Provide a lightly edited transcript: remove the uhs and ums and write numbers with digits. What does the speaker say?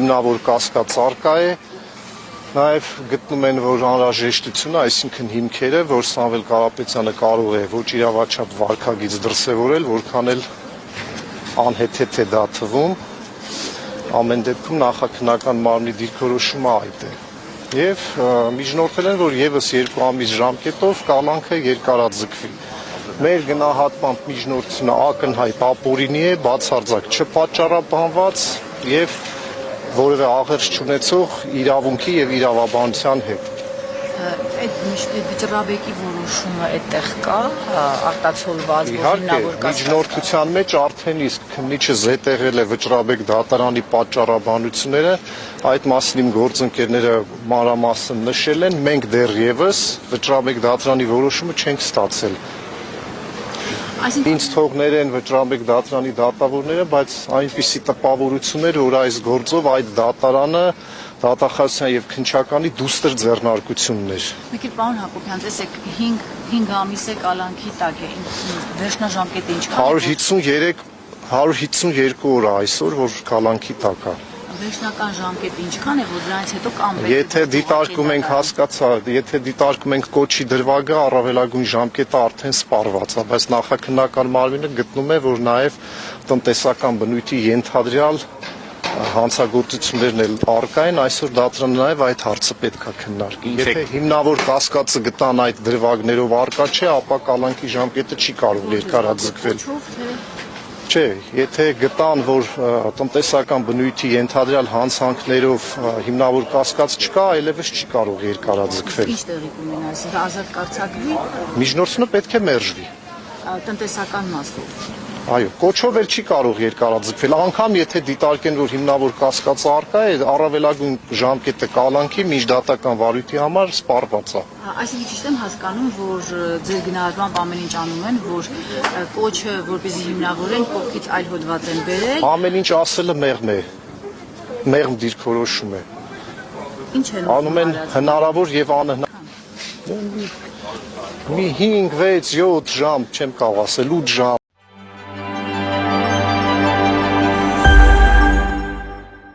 հիմնավոր կասկած առկա է, նաև գտնում են, որ անհրաժեշտությունը, այսինքն հիմքերը, որ Սամվել Կարապետյանը կարող է ոչ իրավաչափ վարքագիծ դրսևորել, որքան էլ անհեթեթ է դա թվում, ամեն դեպքում նախաքննական մարմնի դիրքորոշումը այդ է։ Եվ միջնորդել են, որ եւս 2 ամիս ժամկետով կալանքը երկարաձգվի։ Մեր գնահատմամբ միջնորդությունը ակնհայտ ապօրինի է, բացարձակ չպատճառաբանված եւ որևէ աղերս չունեցող իրավունքի եւ իրավաբանության հետ։ Այդ վճռաբեկի որոշումը այդտեղ կա, արտացոլված, որ հիմնավոր կասկած։ Միջնորդության մեջ արդեն իսկ քննիչը զետեղել է վճռաբեկ դատարանի պատճառաբանությունները, այդ մասին իմ գործընկերները մանրամասն նշել են, մենք դեռևս վճռաբեկ դատարանի որոշումը չենք ստացել։ Ինձ թողներ են վճռաբեկ դատարանի դատավորները, բայց այնպիսի տպավորություններ, որ այս գործով այդ դատարանը դատախազության եւ քննչականի դուստր ձեռնարկությունն էր։ Մեկ էլ պարոն Հակոբյան, տեսեք 5 ամիս է կալանքի տակ է, վերջնաժամկետը ինչքան է։ 152 օր այսօր, որ կալանքի տակ է։ Վերջնական ժամկետը ինչքան է, որ դրանից հետո կամ Եթե դիտարկում ենք հասկացա, եթե դիտարկում ենք կոչի դրվագը, առավելագույն ժամկետը արդեն սպառված է, բայց նախաքննական մարմինը գտնում է, որ նաև տնտեսական բնույթի ենթադրյալ հանցագործություններն էլ առկա են, այսօր դատարանը նաև այդ հարցը պետք է քննարկի։ Եթե հիմնավոր կասկածը գտան այդ դրվագներով առկա չէ, ապա կալանքի ժամկետը չի կարող երկարաձգվել։ Չէ, եթե գտան, որ տնտեսական բնույթի ենթադրյալ հանցանքներով հիմնավոր կասկած չկա, այլևս չի կարող երկարաձգվել։ Ինչ տեղի կունենա, այսինքն ազատ կարձակվի։ Միջնորդությունը պետք է մերժվի։ Տնտեսական մասով։ Այո, կոչով էլ չի կարող երկարաձգվել, անգամ եթե դիտարկեն, որ հիմնավոր կասկածը առկա է, առավելագույն ժամկետը կալանքի միջդատական վարույթի համար սպառված է։ Այսինքն ճիշտ եմ հասկանում, որ ձեր գնահատմամբ ամեն ինչ անում են, որ կոչը, որպեսզի հիմնավորեն, կողքից այլ հոդված են բերել։ Ամեն ինչ ասելը մեղմ է, մեղմ դիրքորոշում է։ Ինչ են անում են հնարավոր եւ անհնար։ Մի 5, 6, 7 ժամ, չեմ կարող ասել, 8 ժամ